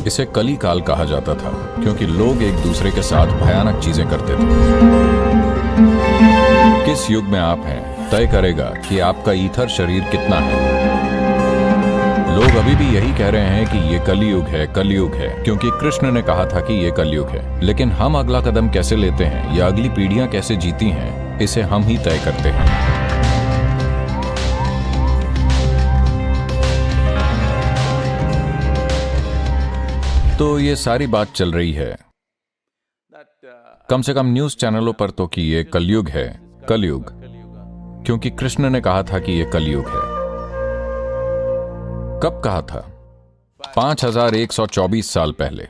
इसे कली काल कहा जाता था क्योंकि लोग एक दूसरे के साथ भयानक चीजें करते थे। किस युग में आप हैं तय करेगा कि आपका ईथर शरीर कितना है। लोग अभी भी यही कह रहे हैं कि ये कलयुग है, कलयुग है, क्योंकि कृष्ण ने कहा था कि ये कलयुग है। लेकिन हम अगला कदम कैसे लेते हैं या अगली पीढ़ियां कैसे जीती हैं, इसे हम ही तय करते हैं। तो ये सारी बात चल रही है कम से कम न्यूज चैनलों पर तो कि ये कलयुग है, कलयुग, क्योंकि कृष्ण ने कहा था कि ये कलयुग है। कब कहा था? 5124 साल पहले।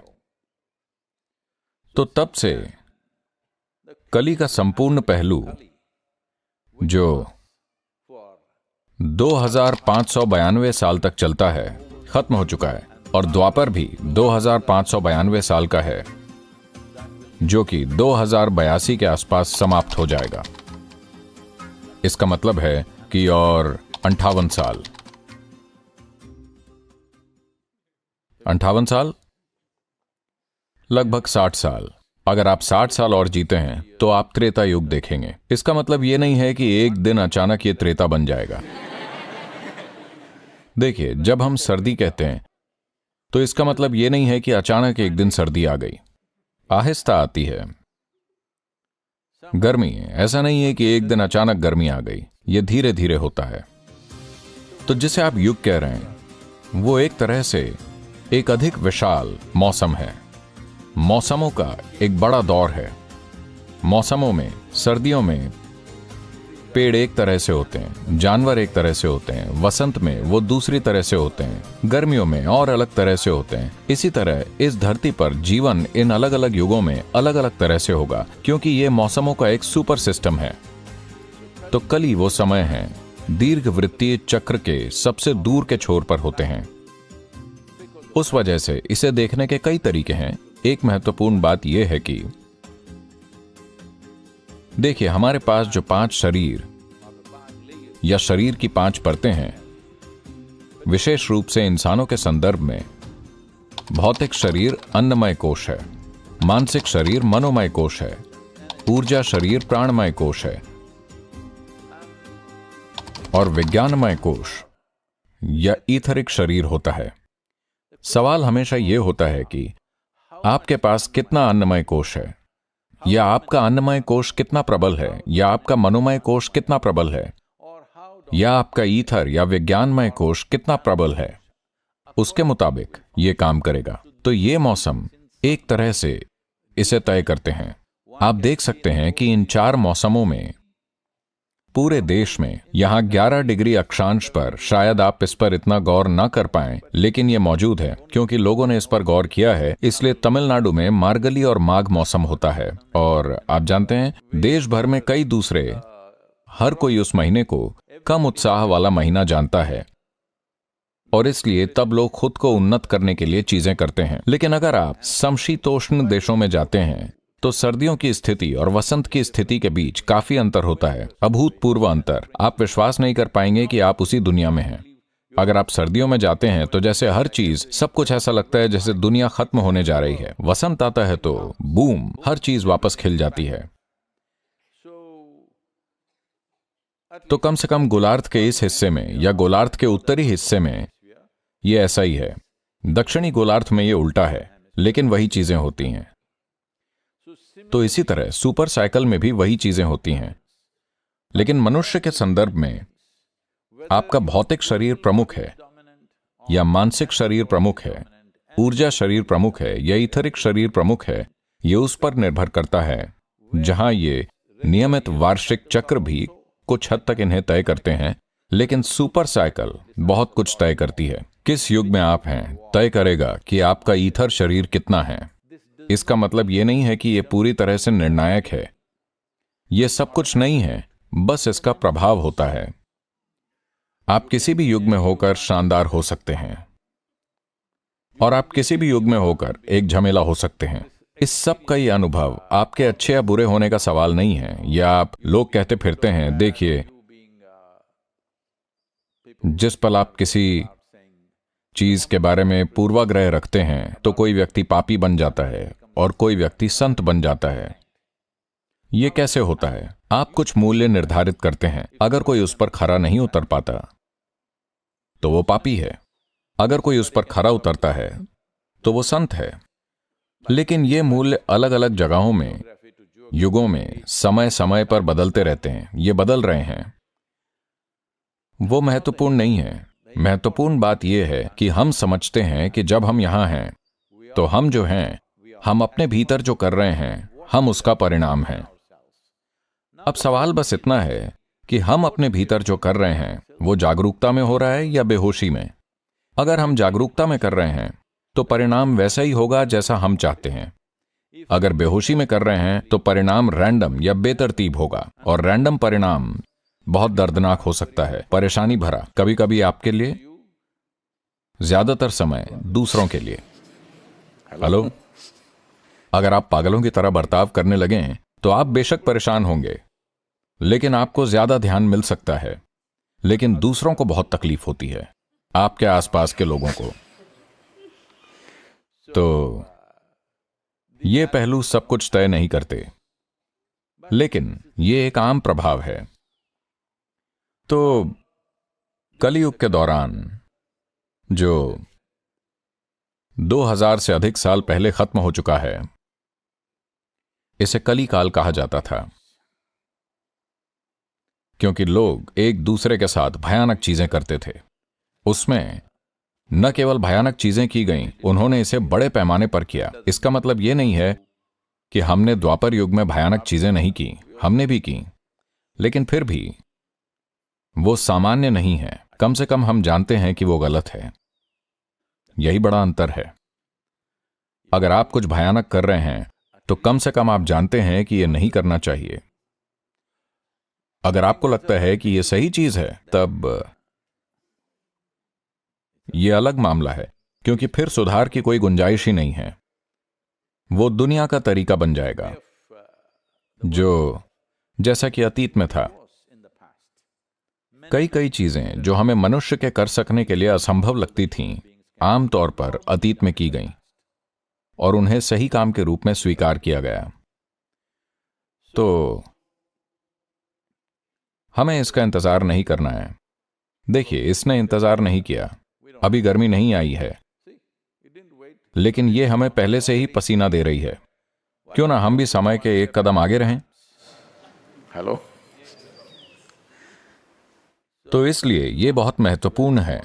तो तब से कली का संपूर्ण पहलू जो 2592 साल तक चलता है खत्म हो चुका है, और द्वापर भी 2592 साल का है, जो कि 2082 के आसपास समाप्त हो जाएगा। इसका मतलब है कि और 58 साल, 58 साल, लगभग 60 साल। अगर आप 60 साल और जीते हैं तो आप त्रेता युग देखेंगे। इसका मतलब यह नहीं है कि एक दिन अचानक ये त्रेता बन जाएगा। देखिए, जब हम सर्दी कहते हैं तो इसका मतलब यह नहीं है कि अचानक एक दिन सर्दी आ गई, आहिस्ता आती है। गर्मी, ऐसा नहीं है कि एक दिन अचानक गर्मी आ गई, यह धीरे धीरे होता है। तो जिसे आप युग कह रहे हैं वो एक तरह से एक अधिक विशाल मौसम है। मौसमों का एक बड़ा दौर है। मौसमों में, सर्दियों में पेड़ एक तरह से होते हैं, जानवर एक तरह से होते हैं, वसंत में वो दूसरी तरह से होते हैं, गर्मियों में और अलग तरह से होते हैं। इसी तरह इस धरती पर जीवन इन अलग अलग युगों में अलग अलग तरह से होगा, क्योंकि ये मौसमों का एक सुपर सिस्टम है। तो कली वो समय है दीर्घवृत्तीय चक्र के सबसे दूर के छोर पर होते हैं। उस वजह से इसे देखने के कई तरीके हैं। एक महत्वपूर्ण बात यह है कि देखिए, हमारे पास जो 5 शरीर या शरीर की 5 परतें हैं, विशेष रूप से इंसानों के संदर्भ में भौतिक शरीर अन्नमय कोश है, मानसिक शरीर मनोमय कोश है, ऊर्जा शरीर प्राणमय कोश है, और विज्ञानमय कोश या ईथरिक शरीर होता है। सवाल हमेशा यह होता है कि आपके पास कितना अन्नमय कोश है, या आपका अन्नमय कोश कितना प्रबल है, या आपका मनोमय कोश कितना प्रबल है, या आपका ईथर या विज्ञानमय कोश कितना प्रबल है। उसके मुताबिक यह काम करेगा। तो ये मौसम एक तरह से इसे तय करते हैं। आप देख सकते हैं कि इन 4 मौसमों में पूरे देश में यहां 11 डिग्री अक्षांश पर शायद आप इस पर इतना गौर न कर पाएं, लेकिन यह मौजूद है क्योंकि लोगों ने इस पर गौर किया है। इसलिए तमिलनाडु में मार्गली और माघ मौसम होता है, और आप जानते हैं देश भर में कई दूसरे, हर कोई उस महीने को कम उत्साह वाला महीना जानता है, और इसलिए तब लोग खुद को उन्नत करने के लिए चीजें करते हैं। लेकिन अगर आप समशीतोष्ण देशों में जाते हैं तो सर्दियों की स्थिति और वसंत की स्थिति के बीच काफी अंतर होता है, अभूतपूर्व अंतर। आप विश्वास नहीं कर पाएंगे कि आप उसी दुनिया में हैं। अगर आप सर्दियों में जाते हैं तो जैसे हर चीज, सब कुछ ऐसा लगता है जैसे दुनिया खत्म होने जा रही है। वसंत आता है तो बूम, हर चीज वापस खिल जाती है। तो कम से कम गोलार्ध के इस हिस्से में या गोलार्ध के उत्तरी हिस्से में ये ऐसा ही है। दक्षिणी गोलार्ध में ये उल्टा है, लेकिन वही चीजें होती हैं। तो इसी तरह सुपर साइकिल में भी वही चीजें होती हैं, लेकिन मनुष्य के संदर्भ में आपका भौतिक शरीर प्रमुख है या मानसिक शरीर प्रमुख है, ऊर्जा शरीर प्रमुख है या ईथरिक शरीर प्रमुख है, ये उस पर निर्भर करता है। जहां ये नियमित वार्षिक चक्र भी कुछ हद तक इन्हें तय करते हैं, लेकिन सुपर साइकिल बहुत कुछ तय करती है। किस युग में आप हैं तय करेगा कि आपका ईथर शरीर कितना है। इसका मतलब यह नहीं है कि यह पूरी तरह से निर्णायक है। यह सब कुछ नहीं है, बस इसका प्रभाव होता है। आप किसी भी युग में होकर शानदार हो सकते हैं, और आप किसी भी युग में होकर एक झमेला हो सकते हैं। इस सब का ये अनुभव आपके अच्छे या बुरे होने का सवाल नहीं है। या आप लोग कहते फिरते हैं, देखिए, जिस पल आप किसी चीज के बारे में पूर्वाग्रह रखते हैं तो कोई व्यक्ति पापी बन जाता है और कोई व्यक्ति संत बन जाता है। यह कैसे होता है? आप कुछ मूल्य निर्धारित करते हैं, अगर कोई उस पर खरा नहीं उतर पाता तो वो पापी है, अगर कोई उस पर खरा उतरता है तो वो संत है। लेकिन ये मूल्य अलग अलग जगहों में, युगों में, समय समय पर बदलते रहते हैं। ये बदल रहे हैं, वो महत्वपूर्ण नहीं है। महत्वपूर्ण बात यह है कि हम समझते हैं कि जब हम यहां हैं तो हम जो हैं, हम अपने भीतर जो कर रहे हैं, हम उसका परिणाम हैं। अब सवाल बस इतना है कि हम अपने भीतर जो कर रहे हैं वो जागरूकता में हो रहा है या बेहोशी में। अगर हम जागरूकता में कर रहे हैं तो परिणाम वैसा ही होगा जैसा हम चाहते हैं। अगर बेहोशी में कर रहे हैं तो परिणाम रैंडम या बेतरतीब होगा, और रैंडम परिणाम बहुत दर्दनाक हो सकता है, परेशानी भरा, कभी कभी आपके लिए, ज्यादातर समय दूसरों के लिए। हेलो, अगर आप पागलों की तरह बर्ताव करने लगें तो आप बेशक परेशान होंगे, लेकिन आपको ज्यादा ध्यान मिल सकता है, लेकिन दूसरों को बहुत तकलीफ होती है, आपके आसपास के लोगों को। तो ये पहलू सब कुछ तय नहीं करते, लेकिन ये एक आम प्रभाव है। तो कलियुग के दौरान, जो 2000 से अधिक साल पहले खत्म हो चुका है, इसे कली काल कहा जाता था, क्योंकि लोग एक दूसरे के साथ भयानक चीजें करते थे। उसमें न केवल भयानक चीजें की गईं, उन्होंने इसे बड़े पैमाने पर किया। इसका मतलब यह नहीं है कि हमने द्वापर युग में भयानक चीजें नहीं की, हमने भी की, लेकिन फिर भी वो सामान्य नहीं है। कम से कम हम जानते हैं कि वो गलत है। यही बड़ा अंतर है। अगर आप कुछ भयानक कर रहे हैं तो कम से कम आप जानते हैं कि यह नहीं करना चाहिए। अगर आपको लगता है कि यह सही चीज है, तब यह अलग मामला है, क्योंकि फिर सुधार की कोई गुंजाइश ही नहीं है। वो दुनिया का तरीका बन जाएगा, जो जैसा कि अतीत में था। कई चीजें जो हमें मनुष्य के कर सकने के लिए असंभव लगती थीं, आमतौर पर अतीत में की गईं, और उन्हें सही काम के रूप में स्वीकार किया गया। तो हमें इसका इंतजार नहीं करना है। देखिए, इसने इंतजार नहीं किया, अभी गर्मी नहीं आई है, लेकिन यह हमें पहले से ही पसीना दे रही है। क्यों ना हम भी समय के एक कदम आगे रहें? हेलो। तो इसलिए यह बहुत महत्वपूर्ण है।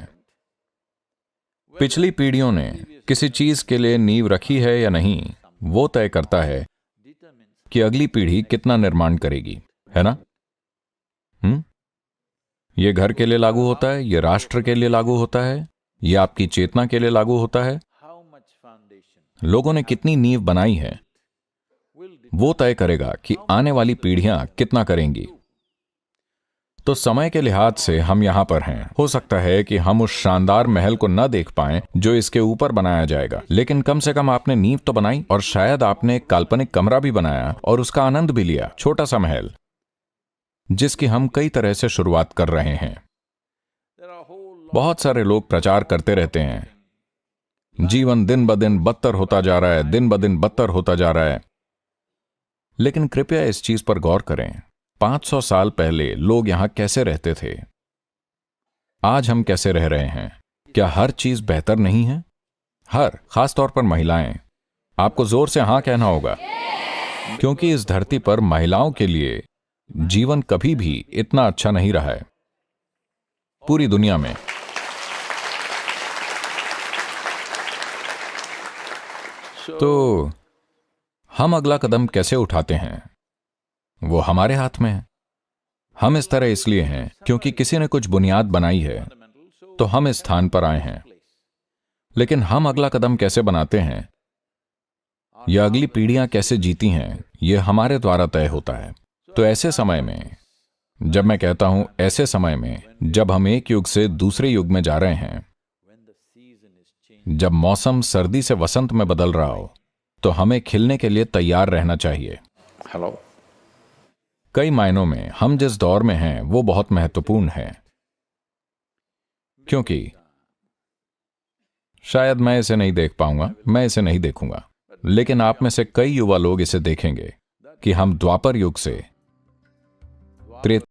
पिछली पीढ़ियों ने किसी चीज के लिए नींव रखी है या नहीं, वो तय करता है कि अगली पीढ़ी कितना निर्माण करेगी, है ना? यह घर के लिए लागू होता है, यह राष्ट्र के लिए लागू होता है, यह आपकी चेतना के लिए लागू होता है। लोगों ने कितनी नींव बनाई है, वो तय करेगा कि आने वाली पीढ़ियां कितना करेंगी। तो समय के लिहाज से हम यहां पर हैं। हो सकता है कि हम उस शानदार महल को न देख पाएं जो इसके ऊपर बनाया जाएगा, लेकिन कम से कम आपने नींव तो बनाई, और शायद आपने एक काल्पनिक कमरा भी बनाया और उसका आनंद भी लिया, छोटा सा महल, जिसकी हम कई तरह से शुरुआत कर रहे हैं। बहुत सारे लोग प्रचार करते रहते हैं, जीवन दिन ब दिन बदतर होता जा रहा है, दिन ब दिन बदतर होता जा रहा है। लेकिन कृपया इस चीज पर गौर करें, 500 साल पहले लोग यहां कैसे रहते थे, आज हम कैसे रह रहे हैं। क्या हर चीज बेहतर नहीं है? खासतौर पर महिलाएं। आपको जोर से हां कहना होगा, क्योंकि इस धरती पर महिलाओं के लिए जीवन कभी भी इतना अच्छा नहीं रहा है, पूरी दुनिया में। तो हम अगला कदम कैसे उठाते हैं, वो हमारे हाथ में है। हम इस तरह इसलिए हैं क्योंकि किसी ने कुछ बुनियाद बनाई है, तो हम इस स्थान पर आए हैं। लेकिन हम अगला कदम कैसे बनाते हैं, या अगली पीढ़ियां कैसे जीती हैं, यह हमारे द्वारा तय होता है। तो ऐसे समय में, जब मैं कहता हूं ऐसे समय में, जब हम एक युग से दूसरे युग में जा रहे हैं, जब मौसम सर्दी से वसंत में बदल रहा हो, तो हमें खिलने के लिए तैयार रहना चाहिए। हेलो। कई मायनों में हम जिस दौर में हैं वो बहुत महत्वपूर्ण है, क्योंकि शायद मैं इसे नहीं देख पाऊंगा, मैं इसे नहीं देखूंगा, लेकिन आप में से कई युवा लोग इसे देखेंगे कि हम द्वापर युग से त्रेता